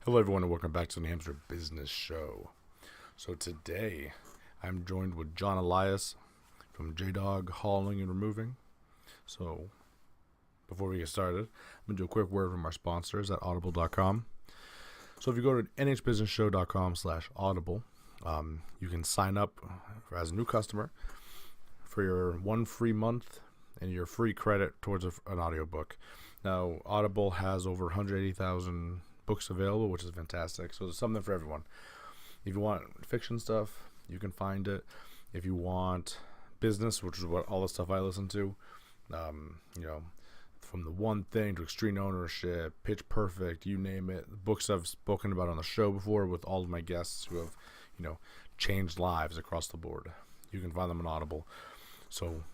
Hello, everyone, and welcome back to the New Hampshire Business Show. So today, I'm joined with John Elias from J-Dog Hauling and Removing. So, before we get started, I'm going to do a quick word from our sponsors at audible.com. So if you go to nhbusinessshow.com/audible, you can sign up as a new customer for your 1 free month and your free credit towards an audiobook. Now, Audible has over 180,000 books available, which is fantastic. So there's something for everyone. If you want fiction stuff, you can find it. If you want business, which is what all the stuff I listen to, from The One Thing to Extreme Ownership, Pitch Perfect, you name it. The books I've spoken about on the show before with all of my guests who have, changed lives across the board. You can find them on Audible. So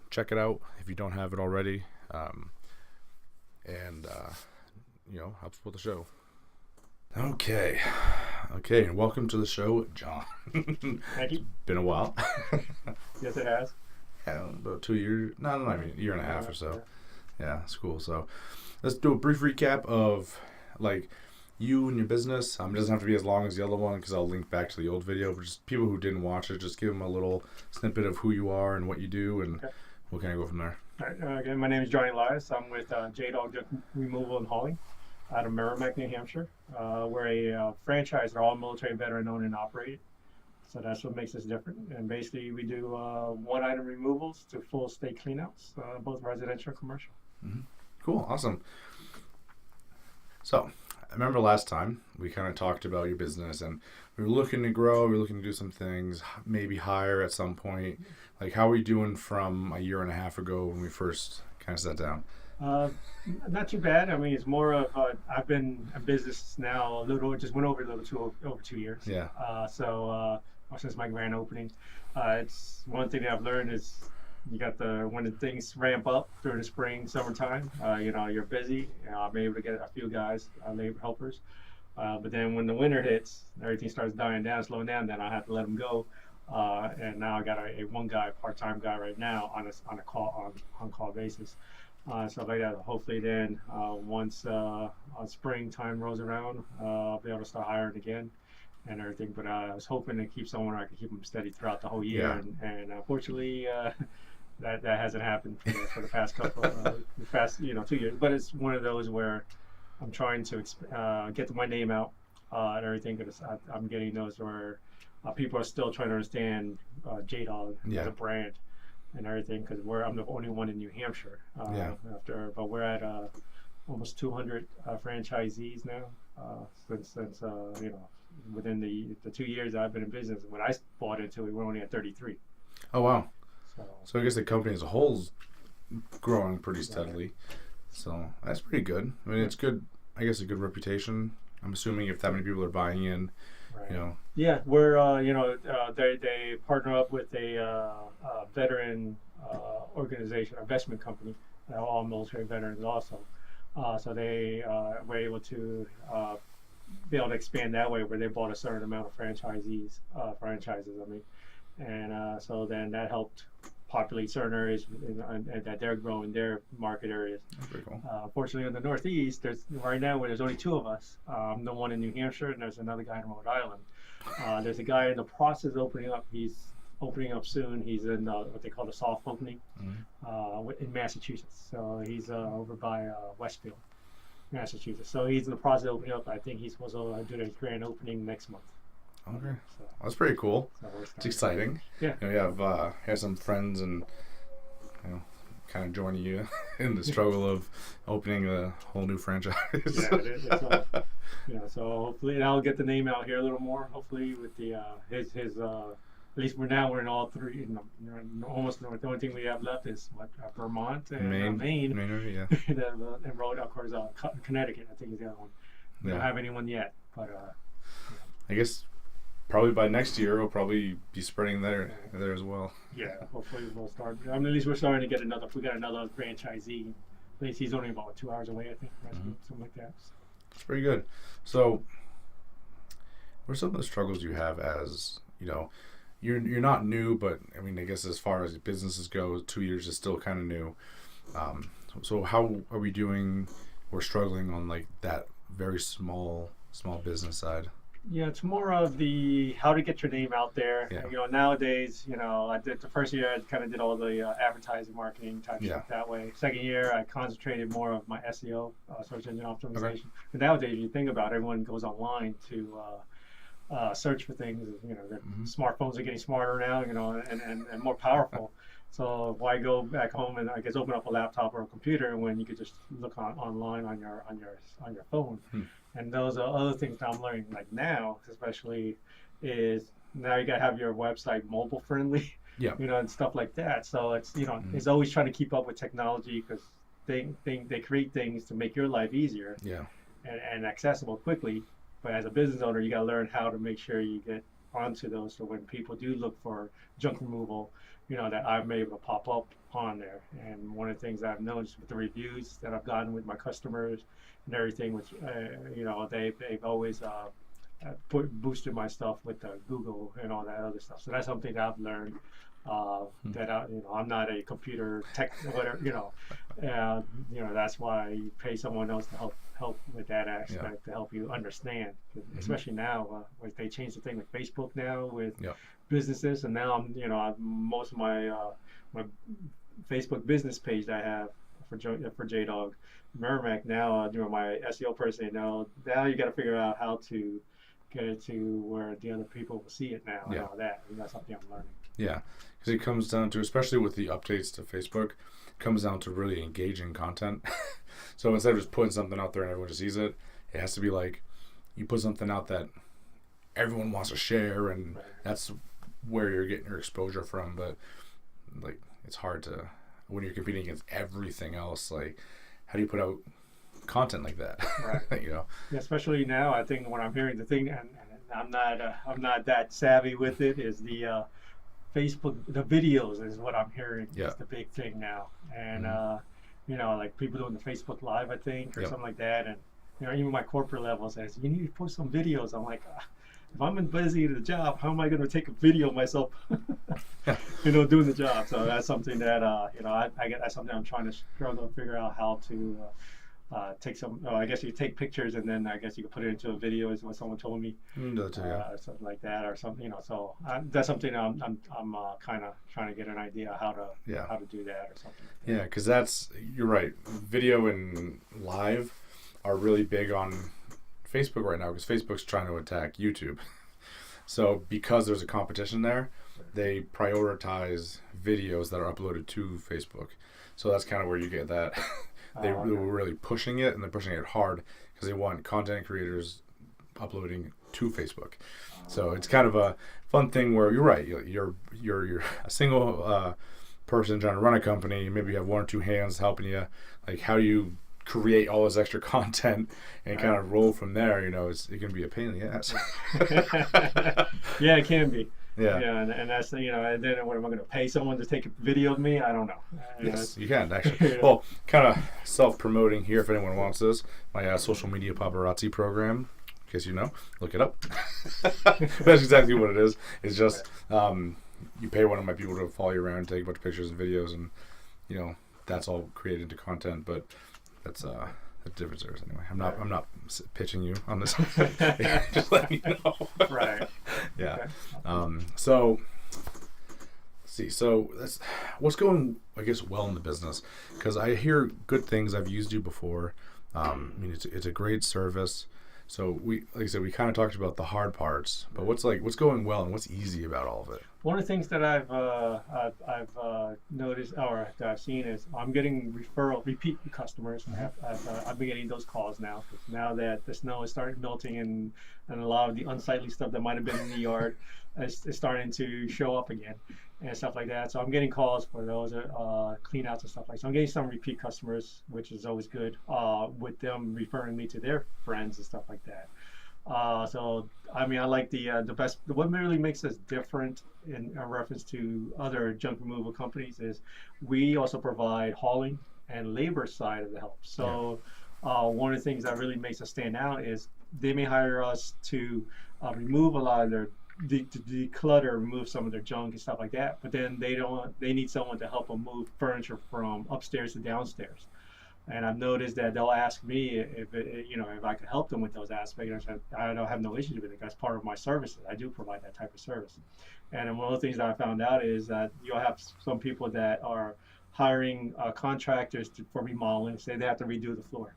check it out if you don't have it already. Help support the show. Okay, and welcome to the show, John. Thank you. Been a while. Yes, it has. Yeah, about 2 years. A year and a half or so. Yeah, it's cool. So let's do a brief recap of you and your business. It doesn't have to be as long as the other one because I'll link back to the old video. But just people who didn't watch it, just give them a little snippet of who you are and what you do, and we'll kind of go from there. All right, again, my name is John Elias. I'm with J-Dog Removal and Hauling out of Merrimack, New Hampshire. We're a franchise. They're all military veteran owned and operated. So that's what makes us different. And basically, we do one-item removals to full state cleanouts, both residential and commercial. Mm-hmm. Cool, awesome. So I remember last time we kind of talked about your business, and we were looking to grow. We were looking to do some things, maybe hire at some point. How are we doing from a year and a half ago when we first kind of sat down? Not too bad. It's more of I've been in business now over 2 years. Yeah. Since my grand opening, it's one thing that I've learned is you got when the things ramp up during the spring, summertime. You're busy. I'm able to get a few guys, labor helpers. But then when the winter hits, everything starts dying down, slowing down. Then I have to let them go. And now I got a one guy, part-time guy right now on call basis. So like that, hopefully then once springtime rolls around, I'll be able to start hiring again and everything. But I was hoping to keep someone where I could keep them steady throughout the whole year. Yeah. And unfortunately, that hasn't happened for the past couple, 2 years. But it's one of those where I'm trying to get my name out and everything. Because I'm getting those where people are still trying to understand J-Dog as a brand and everything, because I'm the only one in New Hampshire. But we're at almost 200 franchisees now. Since within the 2 years I've been in business. When I bought into it, we're only at 33. Oh wow! So I guess the company as a whole is growing pretty steadily. So that's pretty good. It's good. I guess a good reputation. I'm assuming if that many people are buying in. Right. Yeah, we're they partner up with a veteran organization, investment company, all military veterans also. So they were able to be able to expand that way, where they bought a certain amount of franchises. And so then that helped populate certain areas and that they're growing their market areas. Very cool. Fortunately, in the Northeast, there's only two of us. I'm the one in New Hampshire, and there's another guy in Rhode Island. There's a guy in the process of opening up. He's opening up soon. He's in what they call the soft opening in Massachusetts. So he's over by Westfield, Massachusetts. So he's in the process of opening up. I think he's supposed to do the grand opening next month. Okay, so that's pretty cool. It's exciting. Yeah, you have some friends and kind of joining you in the struggle of opening a whole new franchise. Yeah, it is. So hopefully I'll get the name out here a little more. Hopefully with the his at least we're in all three. Almost the only thing we have left is Vermont and Maine. Yeah. And Rhode, of course, Connecticut. I think is the other one. We don't have anyone yet, but I guess. Probably by next year, we'll probably be spreading there as well. Yeah, hopefully we'll start. At least we're starting to get another. We got another franchisee. At least he's only about 2 hours away, I think, something like that. It's pretty good. So, what are some of the struggles you have as you're not new, but I guess as far as businesses go, 2 years is still kind of new. So how are we doing? We're struggling on that very small small business side? Yeah, it's more of the how to get your name out there. Yeah. Nowadays, I did the first year, I kind of did all the advertising, marketing type Yeah. stuff that way. Second year, I concentrated more of my SEO, search engine optimization. Okay. But nowadays, you think about it, everyone goes online to search for things. Their smartphones are getting smarter now, and more powerful. So why go back home and I guess open up a laptop or a computer when you could just look online on your phone? And those are other things that I'm learning like now, especially is now you gotta have your website mobile friendly, Yeah. and stuff like that. So it's it's always trying to keep up with technology because they create things to make your life easier Yeah. and accessible quickly. But as a business owner, you gotta learn how to make sure you get onto those so when people do look for junk removal, that I'm able to pop up on there. And one of the things I've noticed with the reviews that I've gotten with my customers and everything, which they've always boosted my stuff with Google and all that other stuff. So that's something that I've learned. That I'm not a computer tech, whatever. That's why you pay someone else to help with that aspect to help you understand. Especially now, like they changed the thing with Facebook now with businesses, and now most of my my Facebook business page that I have for JDog Merrimack now, my SEO person, now you got to figure out how to get it to where the other people will see it now and all that. And that's something I'm learning. Yeah, because it comes down to, especially with the updates to Facebook, comes down to really engaging content. So instead of just putting something out there and everyone just sees it, it has to be like you put something out that everyone wants to share, and that's where you're getting your exposure from. But like it's hard to, when you're competing against everything else, like how do you put out content like that? Right. Yeah, especially now, I think when I'm hearing the thing, and I'm not that savvy with it, is the Facebook, the videos is what I'm hearing is the big thing now. And like people doing the Facebook Live, I think, or something like that. And even my corporate level says you need to post some videos. I'm like, if I'm busy at the job, how am I going to take a video of myself doing the job? So that's something that I get, that's something I'm trying to struggle to figure out how to take some. I guess you take pictures and then I guess you can put it into a video, is what someone told me, or something like that, or something. So that's something I'm kind of trying to get an idea how to do that or something. Yeah, because you're right. Video and live are really big on Facebook right now because Facebook's trying to attack YouTube. So because there's a competition there, they prioritize videos that are uploaded to Facebook. So that's kind of where you get that. They were really pushing it, and they're pushing it hard because they want content creators uploading to Facebook. So it's kind of a fun thing where you're right. You're a single person trying to run a company. Maybe you have one or two hands helping you. Like, how do you create all this extra content and kind of roll from there? It can be a pain in the ass. Yeah, it can be. Yeah, and that's and then what am I going to pay someone to take a video of me? I don't know. Yes, you can actually. Well, kind of self-promoting here if anyone wants this. My social media paparazzi program, in case you know, look it up. That's exactly what it is. It's just you pay one of my people to follow you around, take a bunch of pictures and videos, and that's all created into content. But that's the difference there is anyway. I'm not pitching you on this. Just letting you know. Right. Yeah. Okay. So let's see. So that's what's going, I guess, well in the business, because I hear good things. I've used you before. It's a great service. So like I said, we kind of talked about the hard parts, but what's going well and what's easy about all of it? One of the things that I've noticed or that I've seen is I'm getting repeat customers. I've been getting those calls now, because now that the snow is starting melting and a lot of the unsightly stuff that might have been in the yard is starting to show up again and stuff like that. So I'm getting calls for those clean outs and stuff like that. So I'm getting some repeat customers, which is always good, with them referring me to their friends and stuff like that. So I like the best. What really makes us different in reference to other junk removal companies is we also provide hauling and labor side of the help. So one of the things that really makes us stand out is they may hire us to remove a lot of their declutter, remove some of their junk and stuff like that, but then they need someone to help them move furniture from upstairs to downstairs. And I've noticed that they'll ask me if I could help them with those aspects. I said, I don't have no issues with it. That's part of my services. I do provide that type of service. And then one of the things that I found out is that you'll have some people that are hiring contractors for remodeling. Say they have to redo the floor.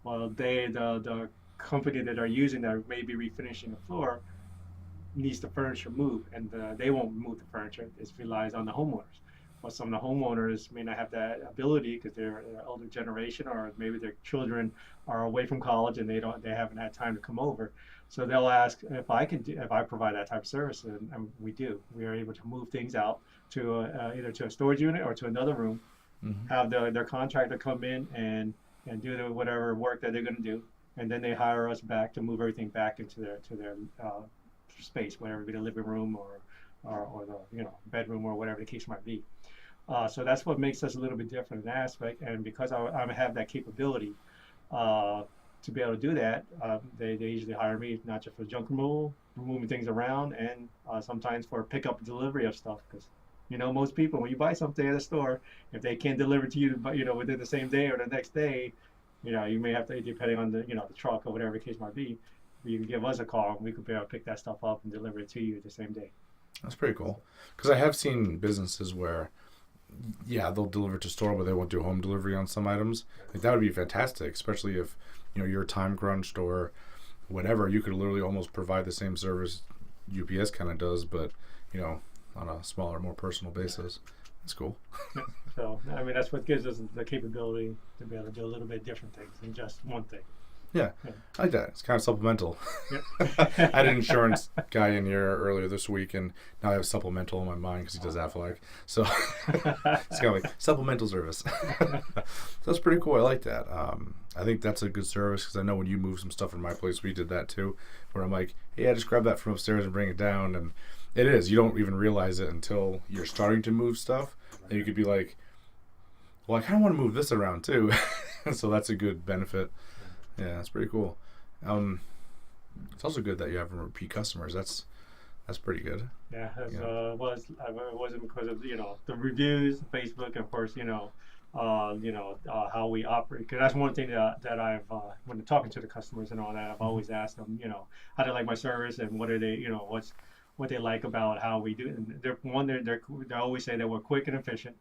Well, the company that are using that may be refinishing the floor needs the furniture moved, and they won't move the furniture. It relies on the homeowners. Well, some of the homeowners may not have that ability because they're older generation, or maybe their children are away from college and they haven't had time to come over. So they'll ask if I provide that type of service, and we do. We are able to move things out to either to a storage unit or to another room. Mm-hmm. Have their contractor come in and do whatever work that they're going to do, and then they hire us back to move everything back into their space, whatever it be, the living room or the bedroom or whatever the case might be. So that's what makes us a little bit different in that aspect. And because I have that capability to be able to do that, they usually hire me not just for junk removal, moving things around, and sometimes for pickup and delivery of stuff. Because most people, when you buy something at a store, if they can't deliver to you, within the same day or the next day, you may have to, depending on the truck or whatever the case might be, you can give us a call and we could be able to pick that stuff up and deliver it to you the same day. That's pretty cool. Because I have seen businesses where, yeah, they'll deliver to store, but they won't do home delivery on some items. Like, that would be fantastic, especially if you're time crunched or whatever. You could literally almost provide the same service UPS kind of does, but on a smaller, more personal basis. That's cool. Yeah. So that's what gives us the capability to be able to do a little bit different things than just one thing. Yeah, I like that. It's kind of supplemental. Yep. I had an insurance guy in here earlier this week, and now I have supplemental in my mind because he does Aflac. So it's kind of like supplemental service. So that's pretty cool. I like that. I think that's a good service because I know when you move some stuff in my place, we did that too, where I'm like, hey, I just grab that from upstairs and bring it down. And it is. You don't even realize it until you're starting to move stuff. And you could be like, well, I kind of want to move this around too. So that's a good benefit. Yeah, that's pretty cool. It's also good that you have repeat customers. That's pretty good. Yeah, it wasn't because of the reviews, Facebook, and of course how we operate. Because that's one thing that I've when talking to the customers and all that, I've always asked them, how they like my service and what are they, what they like about how we do it. And they always say that we're quick and efficient.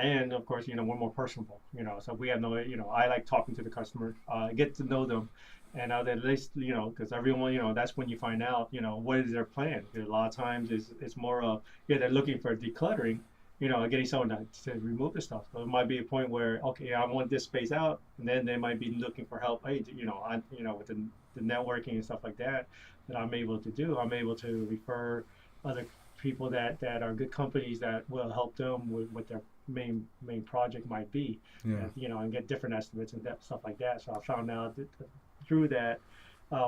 And of course, we're more personable, so we have I like talking to the customer, get to know them, and at least, because everyone, that's when you find out, what is their plan. Because a lot of times it's more of, they're looking for decluttering, getting someone to remove the stuff. So it might be a point where, okay, I want this space out, and then they might be looking for help. Hey, with the networking and stuff like that I'm able to do. I'm able to refer other people that are good companies that will help them with their main project might be, and get different estimates and stuff like that. So I found out that through that,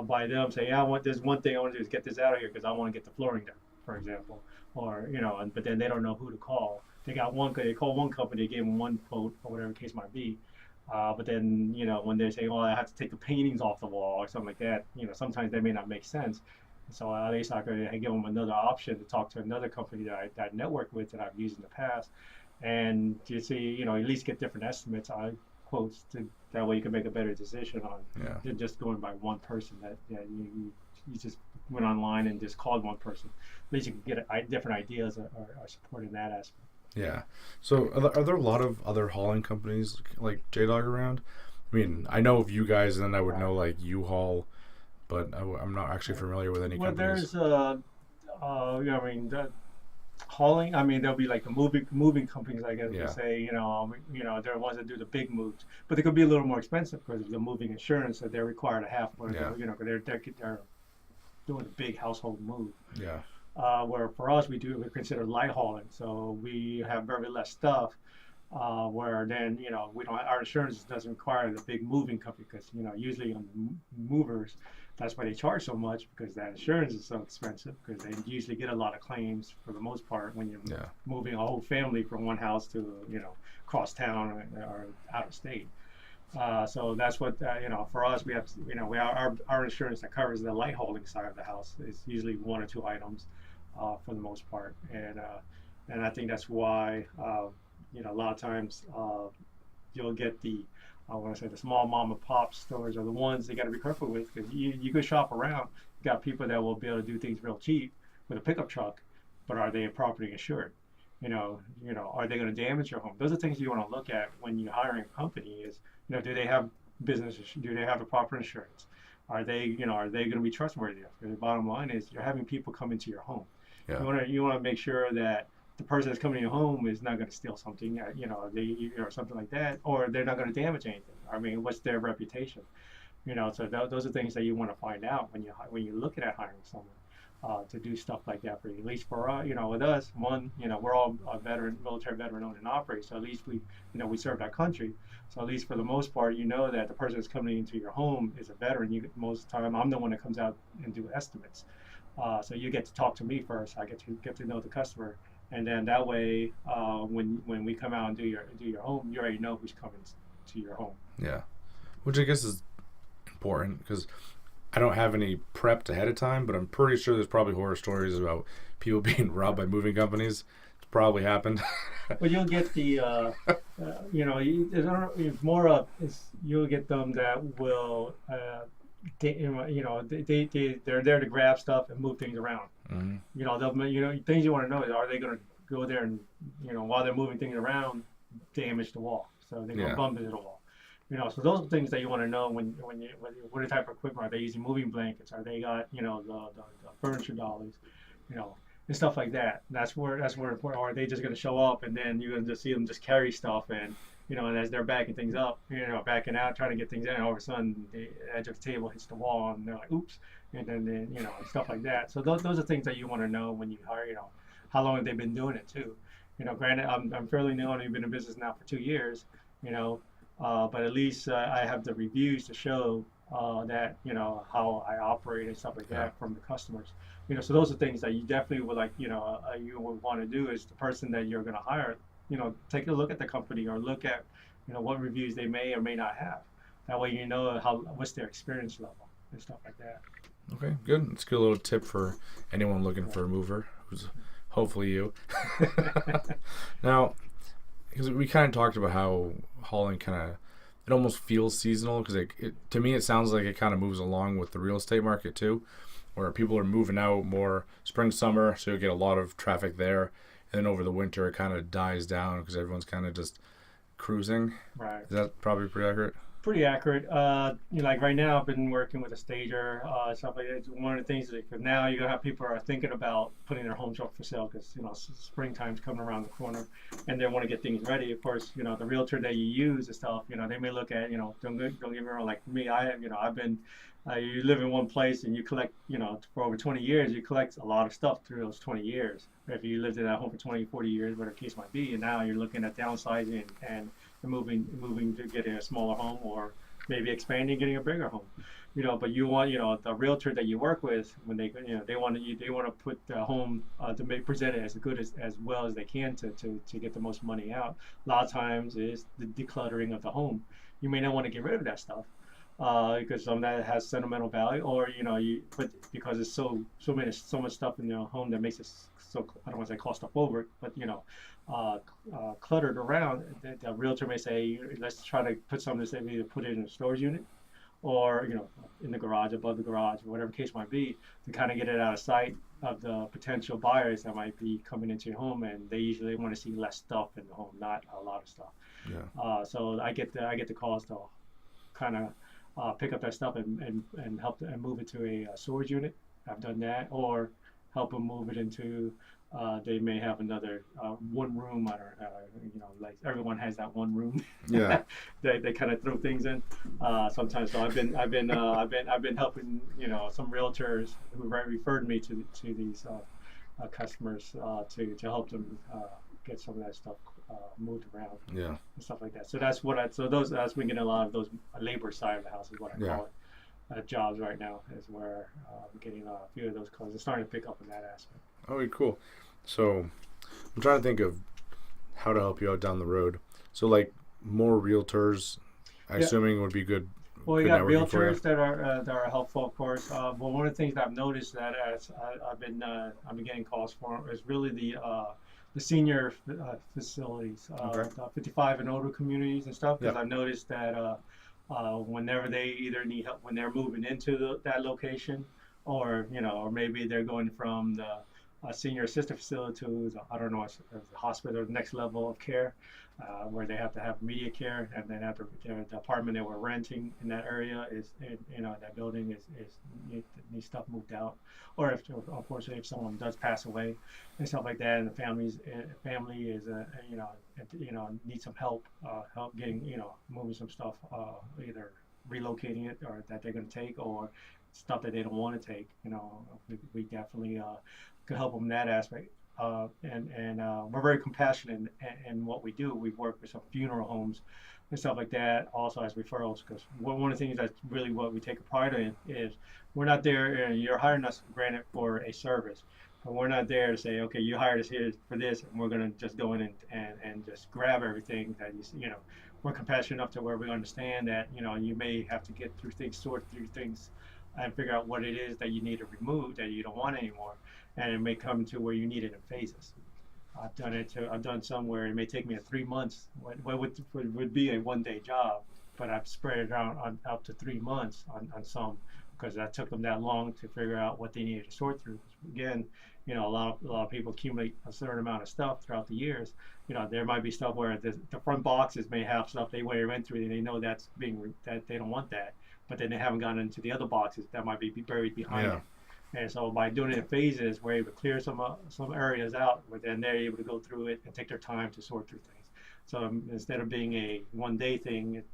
by them saying, there's one thing I want to do is get this out of here because I want to get the flooring done, for example, or but then they don't know who to call. They call one company, they gave them one quote or whatever the case might be, but then when they say, I have to take the paintings off the wall or something like that, sometimes they may not make sense. So at least I could give them another option to talk to another company that I network with that I've used in the past. And you see, at least get different estimates on quotes. That way you can make a better decision on than just going by one person. That you just went online and just called one person. At least you can get different ideas or support in that aspect. Yeah. So are there a lot of other hauling companies like J-Dog around? I know of you guys, and then I would know like U-Haul, but I'm not actually familiar with any companies. There's hauling. There'll be like the moving companies, I guess you say. They're the ones that do the big moves, but they could be a little more expensive because of the moving insurance that they're required to have. They're doing a big household move. Yeah. Where for us, we consider light hauling, so we have very less stuff. Where then we don't. Our insurance doesn't require the big moving company because usually on the movers, that's why they charge so much because that insurance is so expensive because they usually get a lot of claims for the most part when you're moving a whole family from one house to across town or out of state. So that's what for us we have our insurance that covers the light hauling side of the house is usually one or two items for the most part, and I think that's why a lot of times you'll get the, I want to say the small mom and pop stores are the ones they got to be careful with, because you could shop around. You got people that will be able to do things real cheap with a pickup truck, but are they properly insured? Are they going to damage your home? Those are things you want to look at when you're hiring a company. Is, do they have business? Do they have the proper insurance? Are they going to be trustworthy? Because the bottom line is you're having people come into your home. Yeah. You want to make sure that the person that's coming to your home is not going to steal something, or something like that, or they're not going to damage anything. I mean, what's their reputation? So those are things that you want to find out when you're looking at hiring someone to do stuff like that for you. At least for with us, we're all military veteran owned and operated, so at least we serve that country. So at least for the most part, that the person that's coming into your home is a veteran. Most of the time, I'm the one that comes out and do estimates. So you get to talk to me first. I get to know the customer. And then that way, when we come out and do your home, you already know who's coming to your home. Yeah, which I guess is important, because I don't have any prepped ahead of time, but I'm pretty sure there's probably horror stories about people being robbed by moving companies. It's probably happened. Well, you'll get the, you'll get them that will, they're there to grab stuff and move things around. Mm-hmm. Things you want to know is, are they going to go there and, while they're moving things around, damage the wall? So they're going to bump into the wall. So those are things that you want to know what type of equipment are they using? Moving blankets? Are they got the furniture dollies? And stuff like that. That's where important. Or are they just going to show up and then you're going to just see them just carry stuff and and as they're backing things up, backing out, trying to get things in, all of a sudden the edge of the table hits the wall and they're like, oops, and then stuff like that. So those are things that you want to know when you hire. How long have they been doing it too? Granted, I'm fairly new. I've been in business now for 2 years. But at least I have the reviews to show that how I operate and stuff like that from the customers. So those are things that you definitely would you would want to do, is the person that you're going to hire. Take a look at the company or look at what reviews they may or may not have. That way what's their experience level and stuff like that. Okay, good. It's a good little tip for anyone looking for a mover, who's hopefully you. Now, because we kind of talked about how hauling it almost feels seasonal, because to me it sounds like it kind of moves along with the real estate market too, where people are moving out more spring, summer, so you'll get a lot of traffic there. And then over the winter, it kind of dies down because everyone's kind of just cruising. Right. Is that probably pretty accurate? Pretty accurate. Like right now, I've been working with a stager, stuff like that. It's one of the things that now you're gonna have people are thinking about putting their homes up for sale, because springtime's coming around the corner, and they want to get things ready. Of course, the realtor that you use and stuff, they may look at, don't get me wrong, like me, I've been. You live in one place and you collect, for over 20 years, you collect a lot of stuff through those 20 years. If you lived in that home for 20, 40 years, whatever the case might be, and now you're looking at downsizing and moving to getting a smaller home, or maybe expanding, getting a bigger home. But you want, the realtor that you work with, when they want to put the home to present it as good as well as they can to get the most money out. A lot of times is the decluttering of the home. You may not want to get rid of that stuff. Because some of that has sentimental value, or because it's so much stuff in your home that makes it so, I don't want to say claustrophobic, but cluttered around. The realtor may say, let's try to put some of this, either put it in a storage unit, or in the garage, above the garage, whatever the case might be, to kind of get it out of sight of the potential buyers that might be coming into your home, and they usually want to see less stuff in the home, not a lot of stuff. Yeah. So I get the calls to kind of pick up that stuff and help and move it to a storage unit. I've done that, or help them move it into. They may have another one room. Like everyone has that one room. Yeah. they kind of throw things in sometimes. So I've been helping some realtors who referred me to these customers to help them get some of that stuff moved around. Yeah. And stuff like that. So that's that's been getting a lot of those labor side of the house is what I call it. Jobs right now is where I'm getting a few of those calls. It's starting to pick up in that aspect. Okay, cool. So I'm trying to think of how to help you out down the road. So like more realtors, assuming would be good. Well, you got realtors that are helpful, of course. But one of the things that I've noticed that as I've been getting calls for is really the the senior facilities, Okay. the 55 and older communities and stuff, because Yep. I've noticed that whenever they either need help when they're moving into that location, or or maybe they're going from the senior assisted facility to I don't know, a hospital or the next level of care, where they have to have immediate care, and then after the apartment that we're renting in that area that building is needs stuff moved out, or if unfortunately if someone does pass away and stuff like that, and the family is needs some help getting moving some stuff, either relocating it or that they're going to take, or stuff that they don't want to take. We definitely could help them in that aspect. And we're very compassionate in what we do. We work with some funeral homes and stuff like that, also as referrals, because one of the things that's really what we take pride in is we're not there. You're hiring us, granted, for a service, but we're not there to say, okay, you hired us here for this, and we're going to just go in and just grab everything that we're compassionate enough to where we understand that you may have to get through things, sort through things, and figure out what it is that you need to remove that you don't want anymore, and it may come to where you need it in phases. I've done it too. I've done some where it may take me 3 months, what would be a 1 day job, but I've spread it out on up to 3 months on some, because that took them that long to figure out what they needed to sort through. Again, a lot of people accumulate a certain amount of stuff throughout the years. There might be stuff where the front boxes may have stuff they went through and they know that they don't want that, but then they haven't gotten into the other boxes that might be buried behind Yeah. it. And so by doing it in phases, we're able to clear some areas out, but then they're able to go through it and take their time to sort through things. So instead of being a 1 day thing,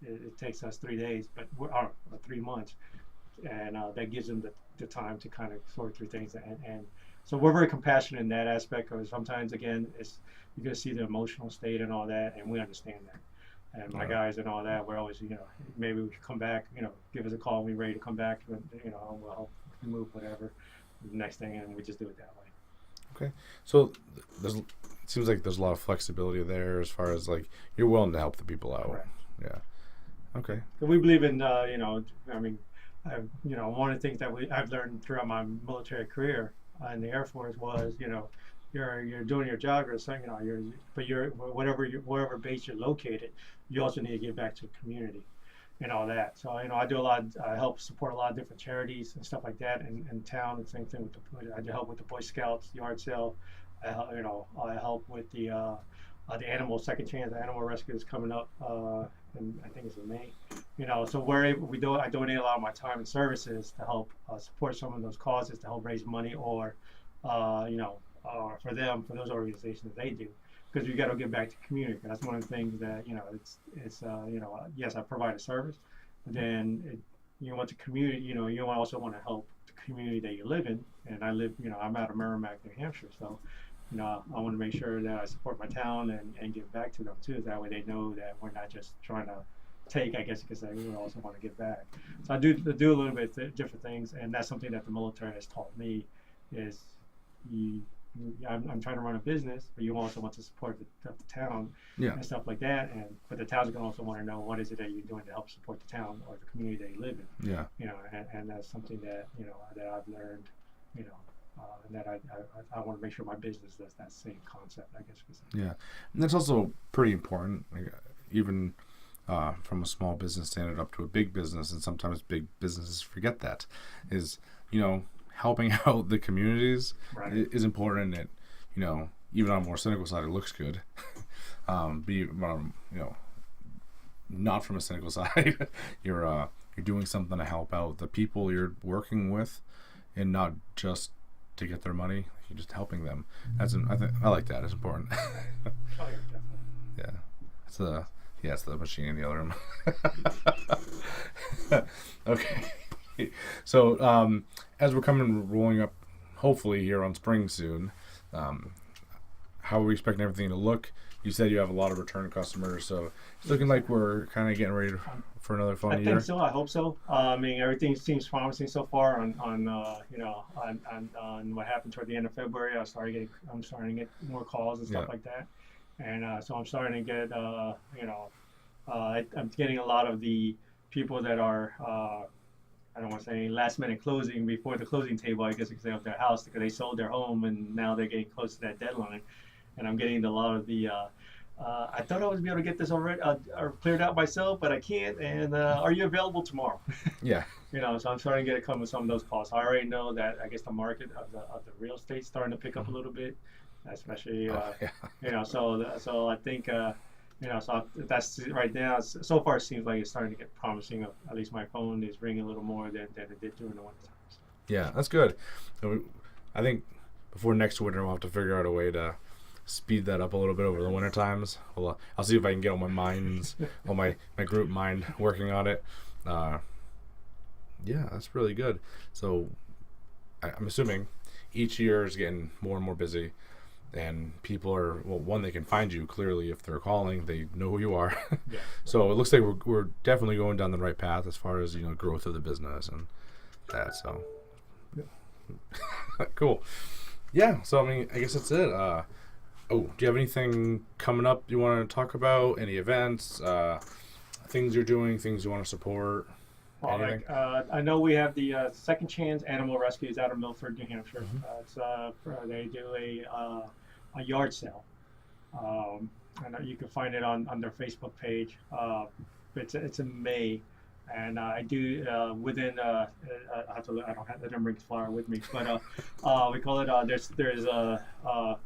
it takes us 3 days, but 3 months, and that gives them the time to kind of sort through things. And so we're very compassionate in that aspect, because sometimes, again, you're going to see the emotional state and all that, and we understand that. And my guys and all that, we're always, maybe we could come back, give us a call when we're ready to come back, and we'll help move whatever the next thing, and we just do it that way. Okay. So it seems like there's a lot of flexibility there as far as like you're willing to help the people out. Correct. Yeah. Okay. So we believe in, I mean, one of the things that I've learned throughout my military career in the Air Force was, you're doing your job, or something, wherever base you're located, you also need to give back to the community and all that. So I do a lot. I help support a lot of different charities and stuff like that in town. And same thing I do help with the Boy Scouts yard sale. I help with the animal second chance. The animal rescue is coming up, and I think it's in May. So I donate a lot of my time and services to help support some of those causes, to help raise money, or for those organizations that they do, because you got to give back to the community. That's one of the things that it's yes, I provide a service, but then you want the community. You also want to help the community that you live in. And I'm out of Merrimack, New Hampshire, so I want to make sure that I support my town and give back to them too. That way they know that we're not just trying to take, I guess you could say. We also want to give back. So I do a little bit of different things, and that's something that the military has taught me. Is I'm trying to run a business, but you also want to support the town, Yeah. and stuff like that. But the town's going to also want to know what is it that you're doing to help support the town or the community that you live in. Yeah. And that's something that that I've learned, and that I want to make sure my business does that same concept, I guess you could say. Yeah. And that's also pretty important, like, even from a small business standard up to a big business, and sometimes big businesses forget that, is, helping out the communities Right. is important. And even on a more cynical side, it looks good. Not from a cynical side, you're doing something to help out the people you're working with, and not just to get their money. You're just helping them. I like that. It's important. Oh, yeah, definitely. Yeah. It's the machine in the other room. Okay. So as we're rolling up, hopefully here on spring soon, how are we expecting everything to look? You said you have a lot of return customers, so it's looking like we're kind of getting ready for another fun year. I think so. I hope so. I mean, everything seems promising so far on what happened toward the end of February. I'm starting to get more calls and stuff like that, and so I'm starting to get I'm getting a lot of the people that are I don't want to say last minute closing before the closing table, I guess you could say, of their house, because they sold their home and now they're getting close to that deadline. and I'm getting a lot of the. I thought I was be able to get this already or cleared out myself, but I can't. And are you available tomorrow? Yeah. So I'm starting to get come with some of those calls. I already know that I guess the market of the real estate starting to pick up a little bit, especially Yeah. So I think so that's right now. So far, it seems like it's starting to get promising. At least my phone is ringing a little more than it did during the winter times. Yeah, that's good. I think before next winter, we'll have to figure out a way to speed that up a little bit over the winter times. I'll see if I can get all my group mind working on it. Yeah, that's really good. So I'm assuming each year is getting more and more busy, and people are, well, one, they can find you clearly if they're calling, they know who you are. Yeah. So it looks like we're definitely going down the right path as far as growth of the business and that. So cool. Yeah, so I mean, I guess that's it. Do you have anything coming up you want to talk about? Any events, things you're doing, things you want to support? Well, I know we have the Second Chance Animal Rescues out of Milford, New Hampshire. They do a yard sale, and you can find it on their Facebook page. It's in May, and I do within. I have to. I don't bring the flyer with me, but we call it. There's a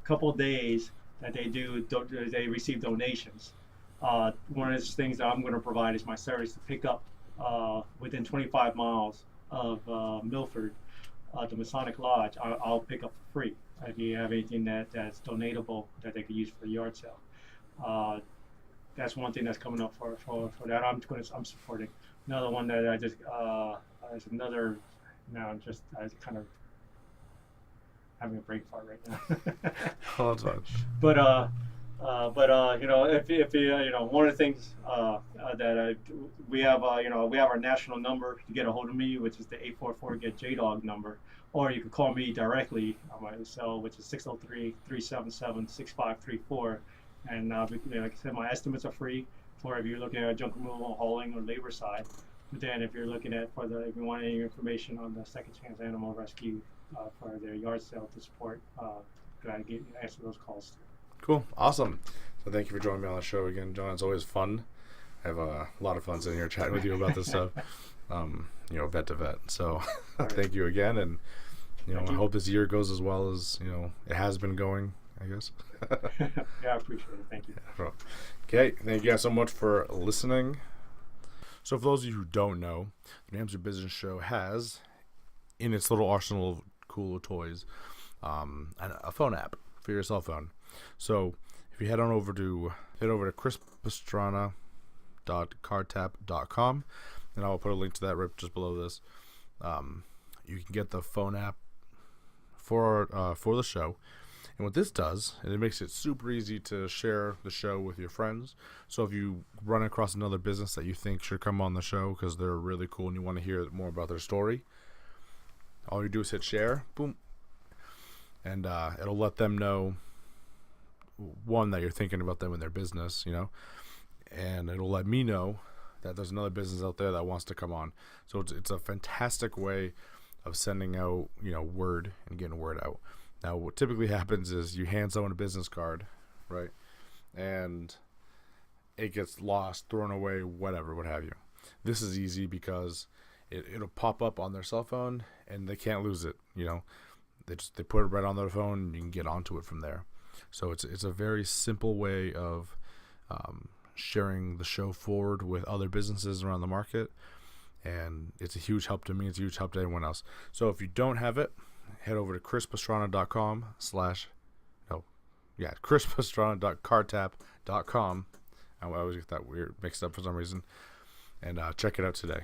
couple of days that they do. They receive donations. One of the things that I'm going to provide is my service to pick up. Within 25 miles of Milford, the Masonic Lodge, I'll pick up for free. If you have anything that's donatable that they could use for the yard sale, that's one thing that's coming up for that. I'm supporting. Another one that I just is another. Now I'm kind of having a brain fart right now. Oh, that's fine. But if one of the things that we have our national number to get a hold of me, which is the 844 get JDog number, or you can call me directly on my cell, which is 603-377-6534. And like I said, my estimates are free for if you're looking at junk removal, hauling, or labor side. But then if you're looking at if you want any information on the Second Chance Animal Rescue for their yard sale to support, glad to answer those calls too. Cool. Awesome. So thank you for joining me on the show again, John. It's always fun. I have a lot of fun sitting here chatting with you about this stuff, vet to vet. So thank you again. And, I hope this year goes as well as, it has been going, I guess. Yeah, I appreciate it. Thank you. Okay. Thank you guys so much for listening. So for those of you who don't know, the New Hampshire Business Show has, in its little arsenal of cool toys, a phone app for your cell phone. So if you head over to chrispastrana.cardtapp.com, and I will put a link to that right just below this. You can get the phone app for the show. And what this does, and it makes it super easy to share the show with your friends. So if you run across another business that you think should come on the show because they're really cool and you want to hear more about their story, all you do is hit share, boom, and it'll let them know, one, that you're thinking about them and their business, and it'll let me know that there's another business out there that wants to come on. So it's a fantastic way of sending out, word and getting word out. Now, what typically happens is you hand someone a business card, right, and it gets lost, thrown away, whatever, what have you. This is easy because it'll pop up on their cell phone and they can't lose it. They put it right on their phone and you can get onto it from there. So it's a very simple way of sharing the show forward with other businesses around the market, and it's a huge help to me. It's a huge help to anyone else. So if you don't have it, head over to chrispastrana.cardtapp.com. I always get that weird mixed up for some reason, and check it out today.